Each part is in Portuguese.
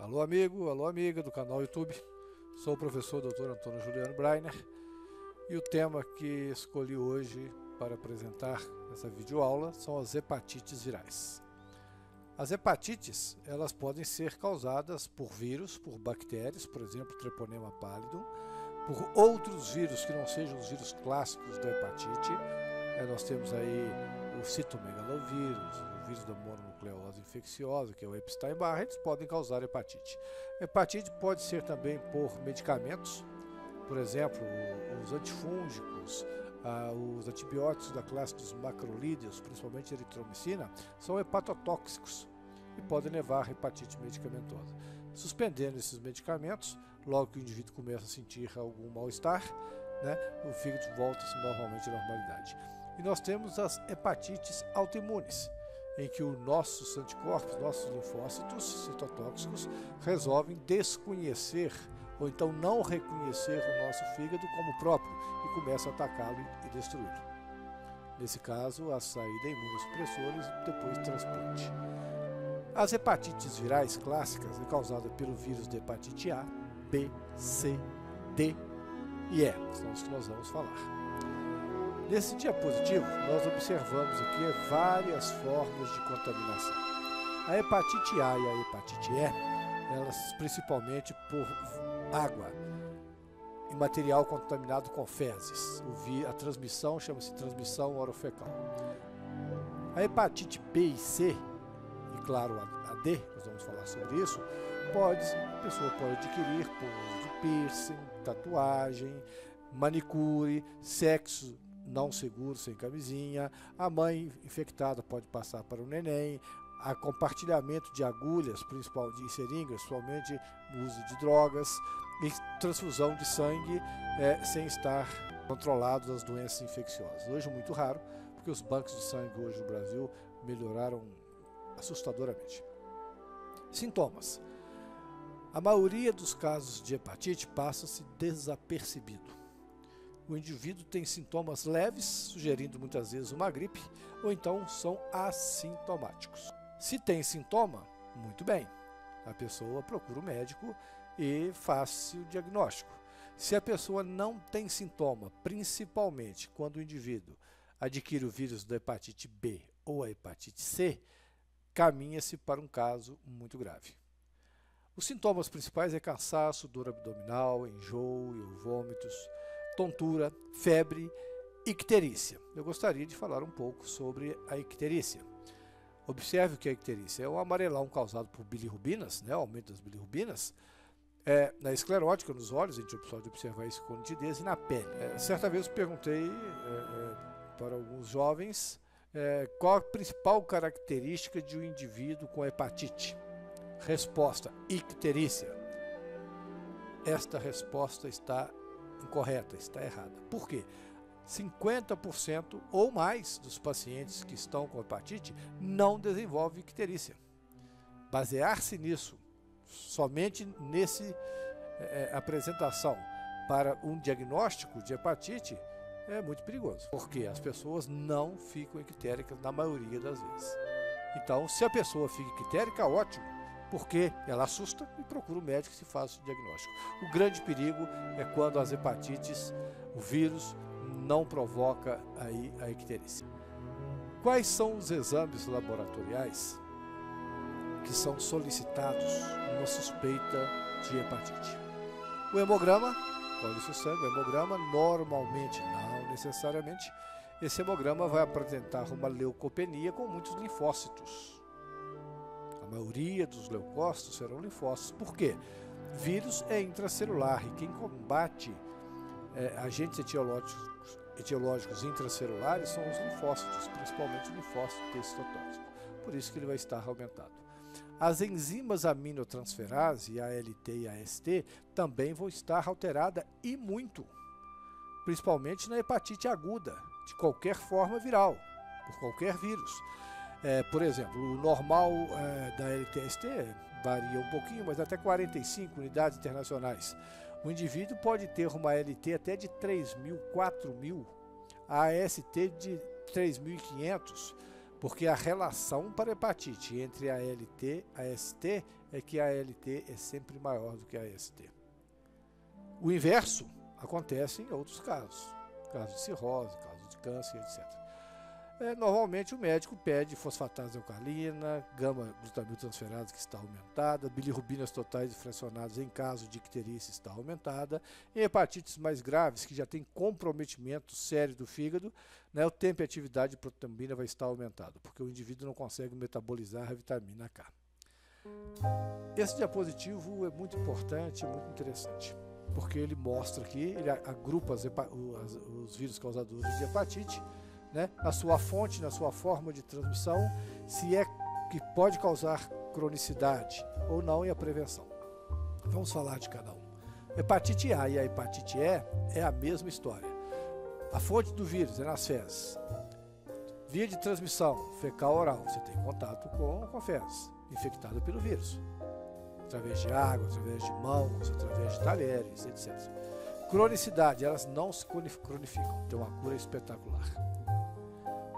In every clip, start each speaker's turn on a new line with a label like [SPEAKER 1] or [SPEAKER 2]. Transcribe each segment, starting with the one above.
[SPEAKER 1] Alô amigo, alô amiga do canal YouTube, sou o professor Dr. Antônio Juliano Breiner e o tema que escolhi hoje para apresentar nessa videoaula são as hepatites virais. As hepatites, elas podem ser causadas por vírus, por bactérias, por exemplo, Treponema pallidum, por outros vírus que não sejam os vírus clássicos da hepatite. Nós temos aí o citomegalovírus, o vírus da mononucleose infecciosa, que é o Epstein-Barr, eles podem causar hepatite. Hepatite pode ser também por medicamentos, por exemplo, os antifúngicos, os antibióticos da classe dos macrolídeos, principalmente eritromicina, são hepatotóxicos e podem levar a hepatite medicamentosa. Suspendendo esses medicamentos, logo que o indivíduo começa a sentir algum mal-estar, o fígado volta-se normalmente à normalidade. E nós temos as hepatites autoimunes, em que os nossos anticorpos, nossos linfócitos citotóxicos, resolvem desconhecer ou então não reconhecer o nosso fígado como próprio e começam a atacá-lo e destruí-lo. Nesse caso, a saída é imunossupressores e depois transplante. As hepatites virais clássicas é causada pelo vírus de hepatite A, B, C, D e E, são os que nós vamos falar. Nesse diapositivo, nós observamos aqui várias formas de contaminação. A hepatite A e a hepatite E, elas principalmente por água e material contaminado com fezes. A transmissão chama-se transmissão orofecal. A hepatite B e C, e claro a D, nós vamos falar sobre isso, a pessoa pode adquirir por uso de piercing, tatuagem, manicure, sexo não seguro, sem camisinha, a mãe infectada pode passar para o neném, a compartilhamento de agulhas, principalmente de seringas, principalmente o uso de drogas e transfusão de sangue sem estar controlado das doenças infecciosas. Hoje é muito raro, porque os bancos de sangue hoje no Brasil melhoraram assustadoramente. Sintomas. A maioria dos casos de hepatite passa-se desapercebido. O indivíduo tem sintomas leves, sugerindo muitas vezes uma gripe, ou então são assintomáticos. Se tem sintoma, muito bem, a pessoa procura o médico e faz o diagnóstico. Se a pessoa não tem sintoma, principalmente quando o indivíduo adquire o vírus da hepatite B ou a hepatite C, caminha-se para um caso muito grave. Os sintomas principais é cansaço, dor abdominal, enjoo e vômitos, tontura, febre, icterícia. Eu gostaria de falar um pouco sobre a icterícia. Observe que a icterícia é um amarelão causado por bilirrubinas, aumento das bilirrubinas, na esclerótica, nos olhos, a gente pode observar isso com nitidez, e na pele. Certa vez eu perguntei para alguns jovens qual a principal característica de um indivíduo com hepatite. Resposta: icterícia. Esta resposta está incorreta, está errada. Por quê? 50% ou mais dos pacientes que estão com hepatite não desenvolvem icterícia. Basear-se nisso, somente nessa apresentação para um diagnóstico de hepatite é muito perigoso, porque as pessoas não ficam ictéricas na maioria das vezes. Então, se a pessoa fica ictérica, ótimo, porque ela assusta e procura o médico que se faça o diagnóstico. O grande perigo é quando as hepatites, o vírus, não provoca aí a icterícia. Quais são os exames laboratoriais que são solicitados numa suspeita de hepatite? O hemograma, colhe-se o sangue, o hemograma normalmente, não necessariamente, esse hemograma vai apresentar uma leucopenia com muitos linfócitos. A maioria dos leucócitos serão linfócitos. Por quê? Vírus é intracelular e quem combate agentes etiológicos intracelulares são os linfócitos, principalmente o linfócito T citotóxico. Por isso que ele vai estar aumentado. As enzimas aminotransferase, ALT e AST, também vão estar alteradas e muito, principalmente na hepatite aguda, de qualquer forma viral, por qualquer vírus. Por exemplo, o normal da LTST varia um pouquinho, mas até 45 unidades internacionais. O indivíduo pode ter uma LT até de 3.000, 4.000, a AST de 3.500, porque a relação para hepatite entre a LT e a AST é que a ALT é sempre maior do que a AST. O inverso acontece em outros casos, casos de cirrose, casos de câncer, etc. Normalmente o médico pede fosfatase alcalina, gama-glutamiltransferase que está aumentada, bilirrubinas totais e fracionadas em caso de icterícia está aumentada. Em hepatites mais graves, que já tem comprometimento sério do fígado, né, o tempo e atividade de protrombina vai estar aumentado, porque o indivíduo não consegue metabolizar a vitamina K. Esse diapositivo é muito importante, muito interessante, porque ele mostra aqui, ele agrupa os vírus causadores de hepatite, né, na sua fonte, na sua forma de transmissão, se é que pode causar cronicidade ou não e a prevenção. Vamos falar de cada um. Hepatite A e a hepatite E é a mesma história. A fonte do vírus é nas fezes. Via de transmissão, fecal-oral, você tem contato com fezes, infectada pelo vírus. Através de água, através de mãos, através de talheres, etc. Cronicidade, elas não se cronificam, tem uma cura espetacular.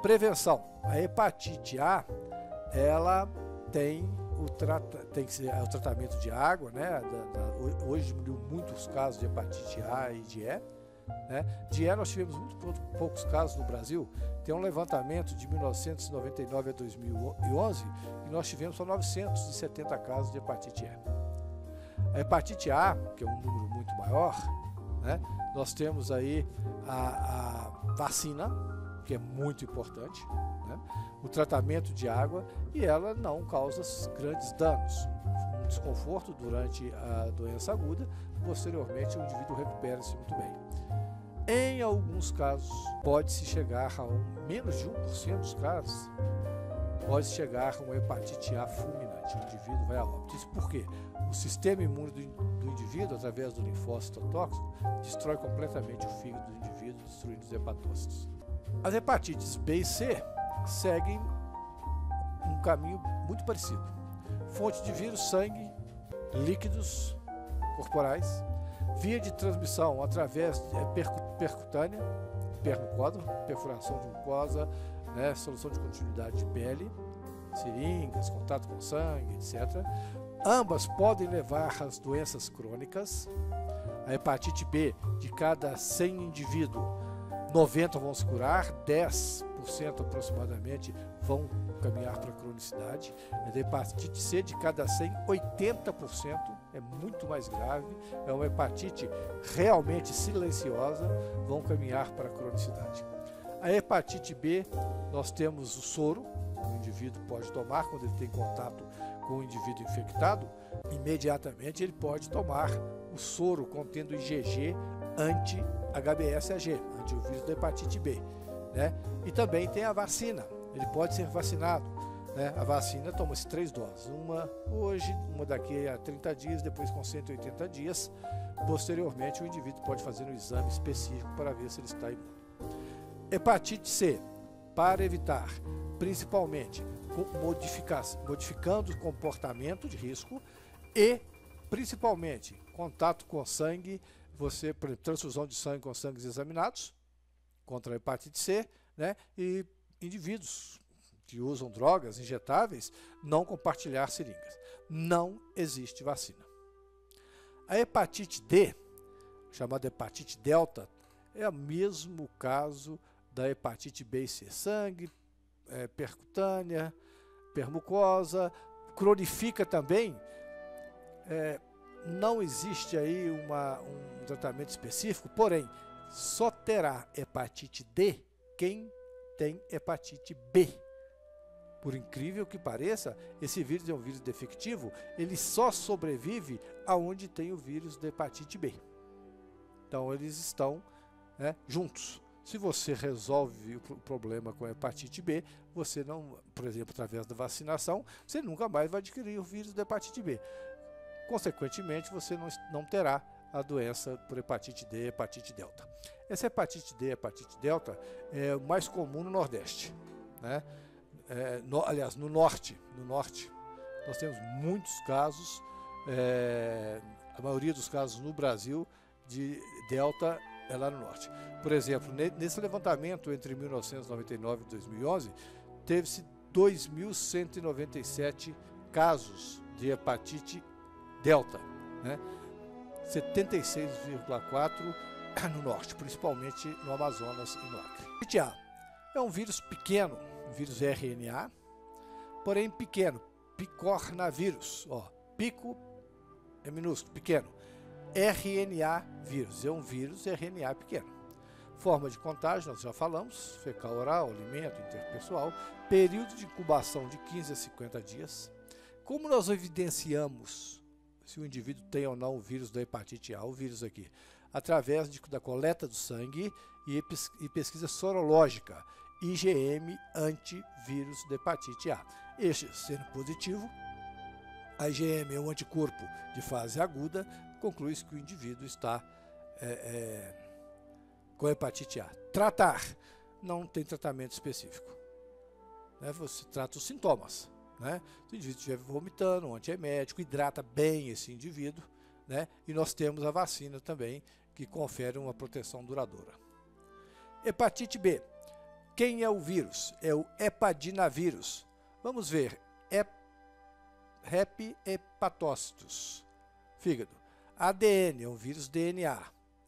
[SPEAKER 1] Prevenção, a hepatite A, ela tem o tratamento de água, né? Hoje diminuiu muitos casos de hepatite A e de E. Né? De E nós tivemos muito poucos casos no Brasil. Tem um levantamento de 1999 a 2011 e nós tivemos só 970 casos de hepatite E. A hepatite A, que é um número muito maior, né? Nós temos aí a vacina, que é muito importante, né? O tratamento de água, e ela não causa grandes danos. Um desconforto durante a doença aguda, posteriormente o indivíduo recupera-se muito bem. Em alguns casos, pode-se chegar a menos de 1% dos casos, pode chegar a uma hepatite A fulminante, o indivíduo vai a óbito. Isso por quê? O sistema imune do indivíduo, através do linfócito tóxico, destrói completamente o fígado do indivíduo, destruindo os hepatócitos. As hepatites B e C seguem um caminho muito parecido. Fonte de vírus, sangue, líquidos corporais, via de transmissão através percutânea, permucódromo, perfuração de mucosa, né, solução de continuidade de pele, seringas, contato com sangue, etc. Ambas podem levar às doenças crônicas. A hepatite B, de cada 100 indivíduos, 90 vão se curar, 10% aproximadamente vão caminhar para a cronicidade. A hepatite C, de cada 100, 80% é muito mais grave, é uma hepatite realmente silenciosa, vão caminhar para a cronicidade. A hepatite B, nós temos o soro, o indivíduo pode tomar quando ele tem contato com o indivíduo infectado, imediatamente ele pode tomar o soro contendo IgG anti-HBsAg, antivírus da hepatite B, né? E também tem a vacina, ele pode ser vacinado, né? A vacina toma-se 3 doses, uma hoje, uma daqui a 30 dias, depois com 180 dias, posteriormente o indivíduo pode fazer um exame específico para ver se ele está imune. Hepatite C, para evitar, principalmente modificando o comportamento de risco e principalmente contato com sangue, você, por exemplo, transfusão de sangue com sangues examinados contra a hepatite C, né? E indivíduos que usam drogas injetáveis não compartilhar seringas. Não existe vacina. A hepatite D, chamada hepatite delta, é o mesmo caso da hepatite B e C. Sangue, percutânea, permucosa, cronifica também. Não existe aí um tratamento específico, porém, só terá hepatite D quem tem hepatite B. Por incrível que pareça, esse vírus é um vírus defectivo, ele só sobrevive aonde tem o vírus da hepatite B. Então, eles estão, né, juntos. Se você resolve o problema com a hepatite B, você não, por exemplo, através da vacinação, você nunca mais vai adquirir o vírus da hepatite B. Consequentemente, você não terá a doença por hepatite D, hepatite delta. Essa hepatite D, hepatite delta, é o mais comum no Nordeste, né? Aliás, no norte, nós temos muitos casos, a maioria dos casos no Brasil de delta é lá no norte. Por exemplo, nesse levantamento entre 1999 e 2011, teve-se 2.197 casos de hepatite delta, né? 76,4% no norte, principalmente no Amazonas e no Acre. Hepatite A é um vírus pequeno, um vírus RNA, porém pequeno, picornavírus, ó, pico é minúsculo, pequeno, RNA vírus, é um vírus RNA pequeno. Forma de contágio, nós já falamos, fecal oral, alimento, interpessoal, período de incubação de 15 a 50 dias. Como nós evidenciamos se o indivíduo tem ou não o vírus da hepatite A, o vírus aqui? Através da coleta do sangue e pesquisa sorológica, IgM antivírus da hepatite A. Este sendo positivo, a IgM é um anticorpo de fase aguda, conclui-se que o indivíduo está com hepatite A. Tratar, não tem tratamento específico, né? Você trata os sintomas, né? Se o indivíduo estiver vomitando, um antiemético, hidrata bem esse indivíduo, né? E nós temos a vacina também, que confere uma proteção duradoura. Hepatite B. Quem é o vírus? É o hepadinavírus. Vamos ver. Hepatócitos. Fígado. ADN é um vírus DNA.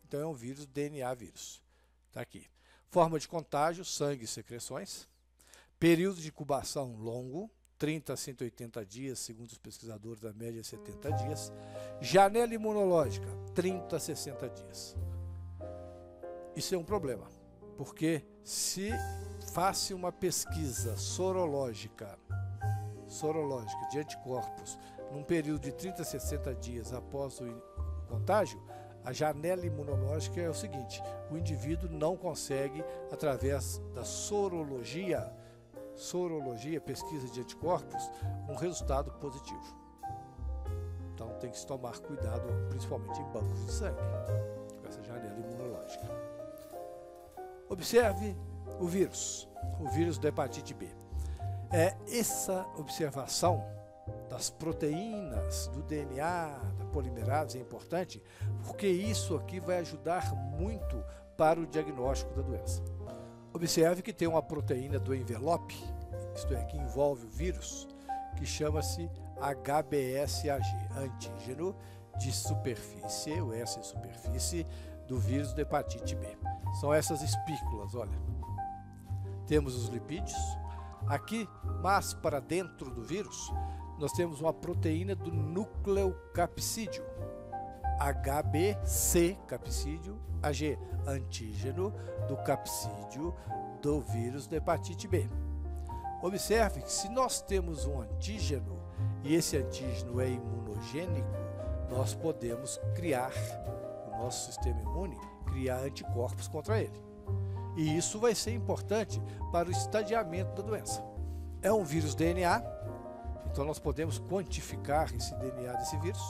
[SPEAKER 1] Então é um vírus DNA vírus. Está aqui. Forma de contágio, sangue e secreções. Período de incubação longo, 30 a 180 dias, segundo os pesquisadores, a média é 70 dias. Janela imunológica, 30 a 60 dias. Isso é um problema, porque se faz uma pesquisa sorológica de anticorpos num período de 30 a 60 dias após o contágio, a janela imunológica é o seguinte: o indivíduo não consegue, através da sorologia, pesquisa de anticorpos, um resultado positivo. Então tem que se tomar cuidado, principalmente em bancos de sangue, com essa janela imunológica. Observe o vírus da hepatite B. Essa observação das proteínas, do DNA, da polimerase é importante, porque isso aqui vai ajudar muito para o diagnóstico da doença. Observe que tem uma proteína do envelope, isto é, que envolve o vírus, que chama-se HBsAg, antígeno de superfície, o S é superfície, do vírus da hepatite B. São essas espículas, olha. Temos os lipídios. Aqui, mais para dentro do vírus, nós temos uma proteína do nucleocapsídeo, HBC, capsídeo, AG, antígeno do capsídeo do vírus da hepatite B. Observe que se nós temos um antígeno e esse antígeno é imunogênico, nós podemos criar, o nosso sistema imune, criar anticorpos contra ele. E isso vai ser importante para o estadiamento da doença. É um vírus DNA, então nós podemos quantificar esse DNA desse vírus.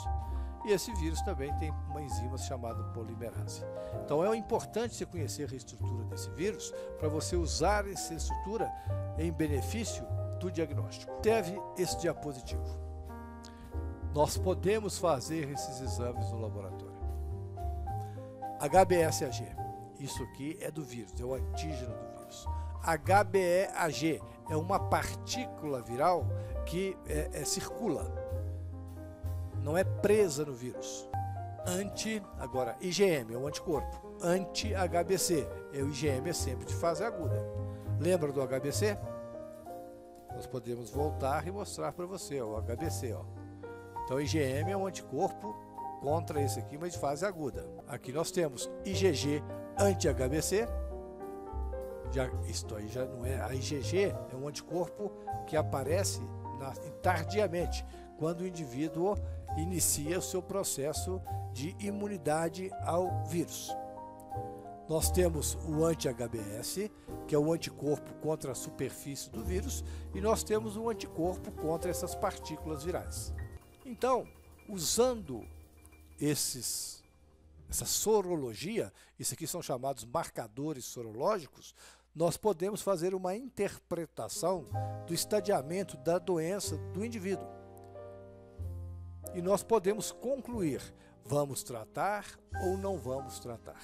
[SPEAKER 1] E esse vírus também tem uma enzima chamada polimerase. Então é importante você conhecer a estrutura desse vírus para você usar essa estrutura em benefício do diagnóstico. Teve esse diapositivo. Nós podemos fazer esses exames no laboratório. HBsAg, isso aqui é do vírus, é o antígeno do vírus. HBeAg é uma partícula viral que circula. Não é presa no vírus. Agora, IgM é um anticorpo. Anti-HBC. O IgM é sempre de fase aguda. Lembra do HBC? Nós podemos voltar e mostrar para você, ó, o HBC. Ó. Então, IgM é um anticorpo contra esse aqui, mas de fase aguda. Aqui nós temos IgG anti-HBC. Isto aí já não é. A IgG é um anticorpo que aparece tardiamente, quando o indivíduo inicia o seu processo de imunidade ao vírus. Nós temos o anti-HBs, que é o anticorpo contra a superfície do vírus, e nós temos o anticorpo contra essas partículas virais. Então, usando essa sorologia, isso aqui são chamados marcadores sorológicos, nós podemos fazer uma interpretação do estadiamento da doença do indivíduo. E nós podemos concluir, vamos tratar ou não vamos tratar.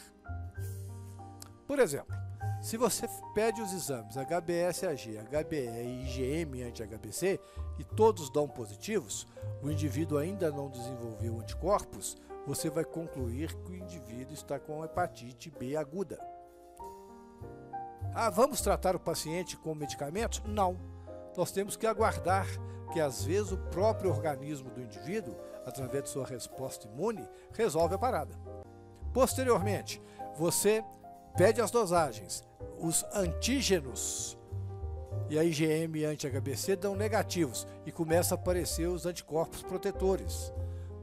[SPEAKER 1] Por exemplo, Se você pede os exames HBsAg, HBe e IgM anti-HBC e todos dão positivos, o indivíduo ainda não desenvolveu anticorpos, você vai concluir que o indivíduo está com hepatite B aguda. Ah, vamos tratar o paciente com medicamentos? Não. Nós temos que aguardar que às vezes o próprio organismo do indivíduo, através de sua resposta imune, resolve a parada. Posteriormente, você pede as dosagens. Os antígenos e a IgM e anti-HBC dão negativos e começam a aparecer os anticorpos protetores.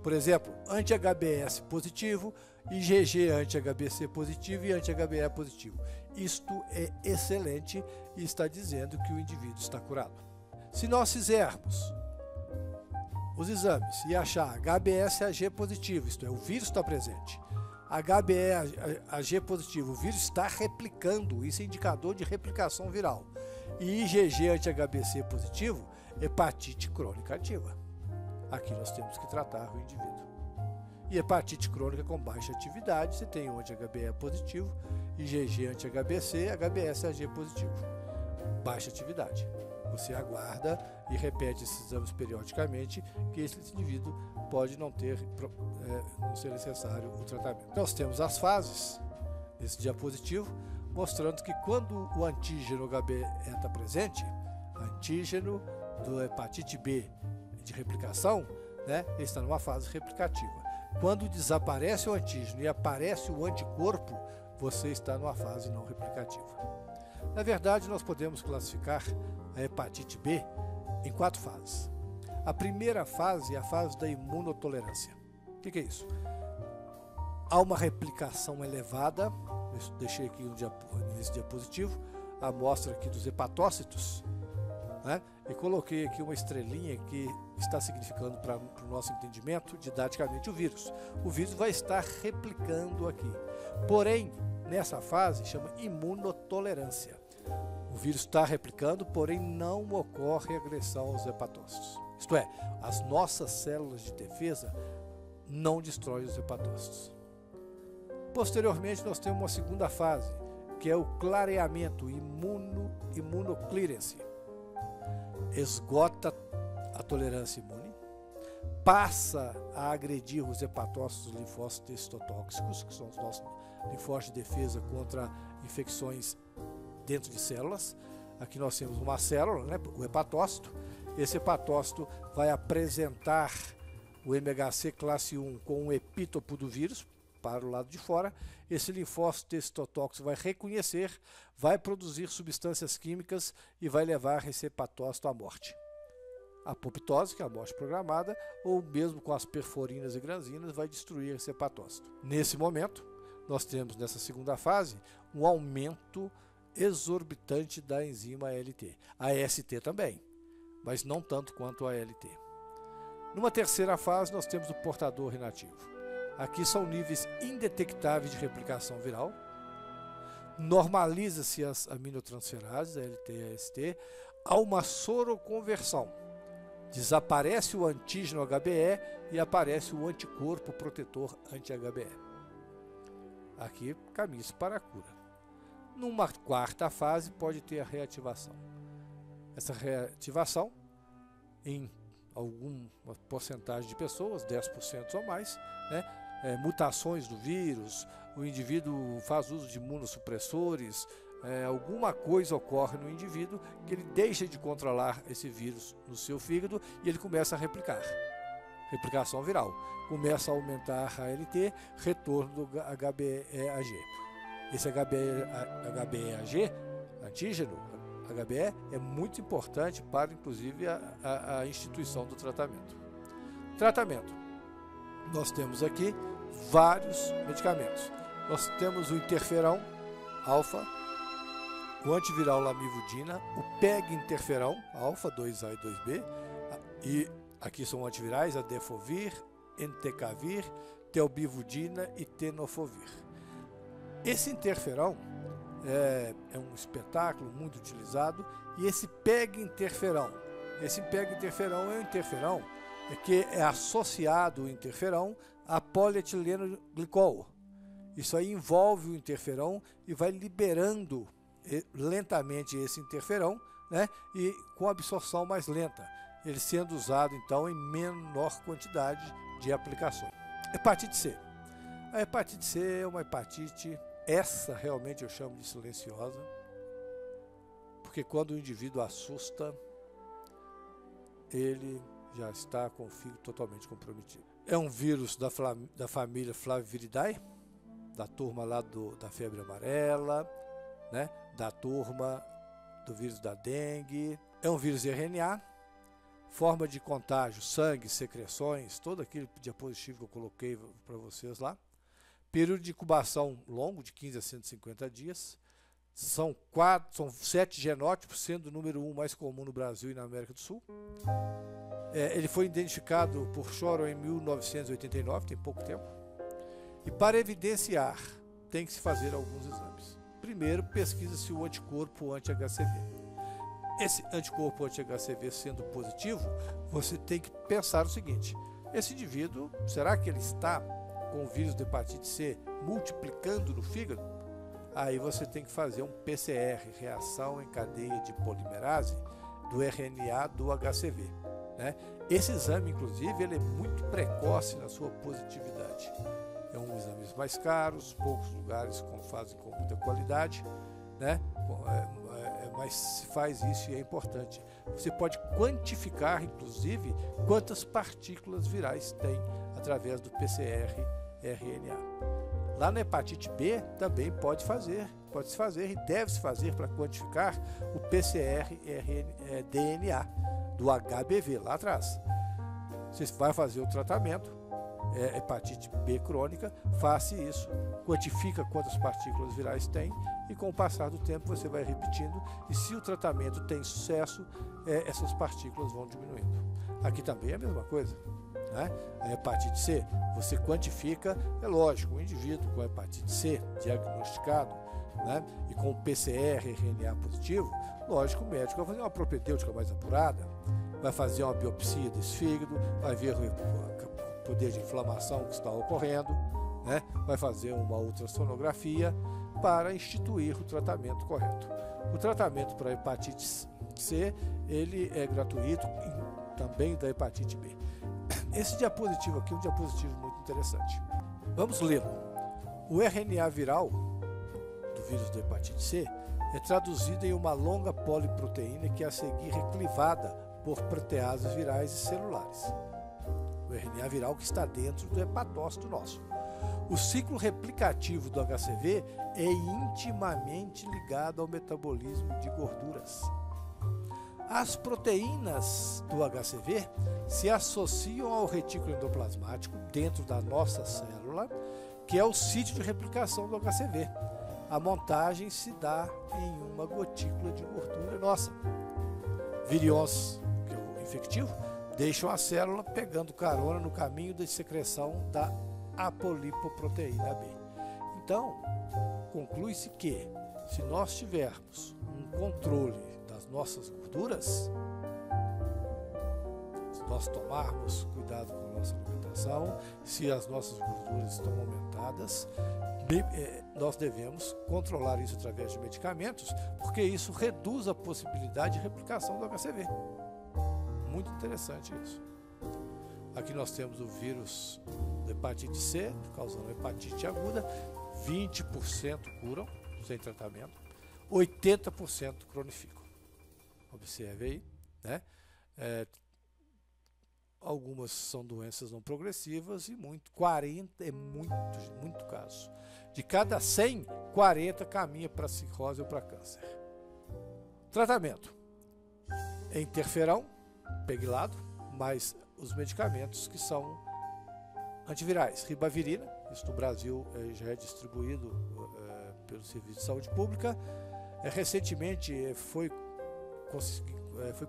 [SPEAKER 1] Por exemplo, anti-HBs positivo, IgG anti-HBC positivo e anti-HBe positivo. Isto é excelente e está dizendo que o indivíduo está curado. Se nós fizermos os exames e achar HBsAg positivo, isto é, o vírus está presente, HBeAg positivo, o vírus está replicando, isso é indicador de replicação viral, e IgG anti-HBC positivo, hepatite crônica ativa. Aqui nós temos que tratar o indivíduo. E hepatite crônica com baixa atividade, você tem o anti-HBe positivo, IgG anti-HBC, HBsAg positivo. Baixa atividade. Você aguarda e repete esses exames periodicamente, que esse indivíduo pode não ser necessário o tratamento. Nós temos as fases desse diapositivo, mostrando que quando o antígeno HBe está presente, antígeno do hepatite B de replicação, ele está numa fase replicativa. Quando desaparece o antígeno e aparece o anticorpo, você está numa fase não replicativa. Na verdade, nós podemos classificar a hepatite B em 4 fases. A primeira fase é a fase da imunotolerância. O que é isso? Há uma replicação elevada, eu deixei aqui nesse diapositivo, a amostra aqui dos hepatócitos, e coloquei aqui uma estrelinha que está significando para o nosso entendimento, didaticamente, o vírus. O vírus vai estar replicando aqui. Porém, nessa fase, chama imunotolerância. O vírus está replicando, porém não ocorre agressão aos hepatócitos. Isto é, as nossas células de defesa não destroem os hepatócitos. Posteriormente, nós temos uma segunda fase, que é o clareamento, imunoclearance. Esgota a tolerância imune, passa a agredir os hepatócitos linfócitos histotóxicos, que são os nossos linfócitos de defesa contra infecções dentro de células. Aqui nós temos uma célula, o hepatócito. Esse hepatócito vai apresentar o MHC classe 1 com o epítopo do vírus para o lado de fora. Esse linfócito histotóxico vai reconhecer, vai produzir substâncias químicas e vai levar esse hepatócito à morte. A apoptose, que é a morte programada, ou mesmo com as perforinas e granzinas, vai destruir esse hepatócito. Nesse momento, nós temos nessa segunda fase um aumento exorbitante da enzima ALT. A AST também, mas não tanto quanto a ALT. Numa terceira fase, nós temos o portador inativo. Aqui são níveis indetectáveis de replicação viral. Normaliza-se as aminotransferases, ALT e AST. Há uma soroconversão. Desaparece o antígeno HBe e aparece o anticorpo protetor anti-HBe. Aqui, caminhos para a cura. Numa quarta fase, pode ter a reativação. Essa reativação, em alguma porcentagem de pessoas, 10% ou mais, mutações do vírus, o indivíduo faz uso de imunossupressores, alguma coisa ocorre no indivíduo que ele deixa de controlar esse vírus no seu fígado e ele começa a replicar. Replicação viral. Começa a aumentar a ALT, retorno do HBeAg. Esse HBeAg, antígeno, HBe, é muito importante para, inclusive, a instituição do tratamento. Tratamento. Nós temos aqui vários medicamentos. Nós temos o interferão alfa, o antiviral lamivudina, o PEG-interferão alfa, 2A e 2B, e aqui são antivirais, a defovir, entecavir, telbivudina e tenofovir. Esse interferão é um espetáculo muito utilizado, e esse PEG-interferão, é um interferão que é associado o interferão a polietileno glicol. Isso aí envolve o interferão e vai liberando lentamente esse interferão, né, e com absorção mais lenta, ele sendo usado então em menor quantidade de aplicações. Hepatite C. A hepatite C é uma hepatite, essa realmente eu chamo de silenciosa, porque quando o indivíduo assusta, ele já está com o fígado totalmente comprometido. É um vírus da família Flaviviridae, da turma lá da febre amarela, né? Da turma do vírus da dengue. É um vírus RNA, forma de contágio, sangue, secreções, todo aquele diapositivo que eu coloquei para vocês lá. Período de incubação longo, de 15 a 150 dias. São 7 genótipos, sendo o número 1 mais comum no Brasil e na América do Sul. Ele foi identificado por Choron em 1989, tem pouco tempo. E para evidenciar, tem que se fazer alguns exames. Primeiro, pesquisa-se o anticorpo anti-HCV. Esse anticorpo anti-HCV sendo positivo, você tem que pensar o seguinte: esse indivíduo, será que ele está com o vírus da hepatite C multiplicando no fígado? Aí você tem que fazer um PCR, reação em cadeia de polimerase, do RNA do HCV. Né? Esse exame, inclusive, ele é muito precoce na sua positividade. É um exame mais caro, poucos lugares fazem com muita qualidade, né? Mas se faz isso e é importante. Você pode quantificar, inclusive, quantas partículas virais tem através do PCR-RNA. Lá na hepatite B também pode-se fazer e deve-se fazer para quantificar o PCR-DNA do HBV lá atrás. Você vai fazer o tratamento, hepatite B crônica, faça isso, quantifica quantas partículas virais tem e com o passar do tempo você vai repetindo e se o tratamento tem sucesso, essas partículas vão diminuindo. Aqui também é a mesma coisa. Né? A hepatite C, você quantifica, é lógico, um indivíduo com hepatite C diagnosticado, né, e com o PCR-RNA positivo, lógico, o médico vai fazer uma propedêutica mais apurada, vai fazer uma biopsia desse fígado, vai ver o poder de inflamação que está ocorrendo, né, vai fazer uma ultrassonografia para instituir o tratamento correto. O tratamento para a hepatite C, ele é gratuito, também da hepatite B. Esse diapositivo aqui é um diapositivo muito interessante. Vamos lê-lo. O RNA viral do vírus da hepatite C é traduzido em uma longa poliproteína que é a seguir reclivada por proteases virais e celulares. O RNA viral que está dentro do hepatócito nosso. O ciclo replicativo do HCV é intimamente ligado ao metabolismo de gorduras. As proteínas do HCV se associam ao retículo endoplasmático dentro da nossa célula, que é o sítio de replicação do HCV. A montagem se dá em uma gotícula de gordura nossa. Virions, que é o infectivo, deixam a célula pegando carona no caminho de secreção da apolipoproteína B. Então, conclui-se que, se nós tivermos um controle das nossas gorduras, se nós tomarmos cuidado com a nossa alimentação, se as nossas gorduras estão aumentadas, nós devemos controlar isso através de medicamentos, porque isso reduz a possibilidade de replicação do HCV. Muito interessante isso. Aqui nós temos o vírus da hepatite C, causando hepatite aguda, 20% curam sem tratamento, 80% cronificam. Observe aí, né? Algumas são doenças não progressivas e 40 é muito caso. De cada 100, 40 caminha para cirrose ou para câncer. Tratamento: é interferão, peglado, mas os medicamentos que são antivirais, ribavirina, isso no Brasil já é distribuído pelo Serviço de Saúde Pública. Recentemente foi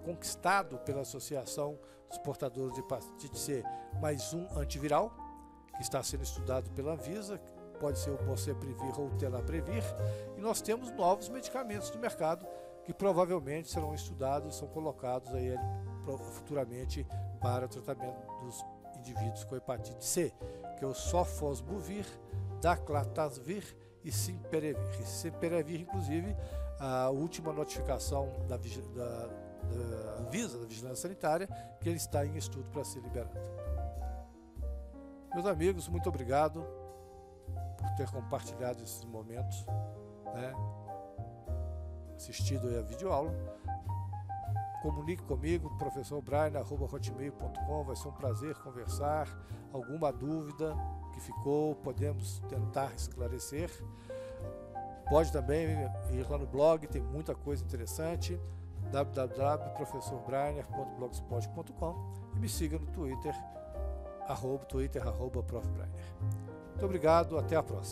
[SPEAKER 1] conquistado pela Associação dos Portadores de Hepatite C mais um antiviral, que está sendo estudado pela Anvisa, pode ser o Boceprevir ou o Tenapregir, e nós temos novos medicamentos no mercado que provavelmente serão estudados, são colocados aí futuramente para o tratamento dos indivíduos com hepatite C, que é o Sofosbuvir, Daclatazvir e Simperevir. Simperevir, inclusive, a última notificação da Anvisa, da Vigilância Sanitária, que ele está em estudo para ser liberado. Meus amigos, muito obrigado por ter compartilhado esses momentos, né? Assistido aí a videoaula. Comunique comigo, professorbrainer@hotmail.com. Vai ser um prazer conversar. Alguma dúvida que ficou, podemos tentar esclarecer. Pode também ir lá no blog, tem muita coisa interessante, www.professorbrainer.blogspot.com, e me siga no Twitter, @profbrainer. Muito obrigado, até a próxima.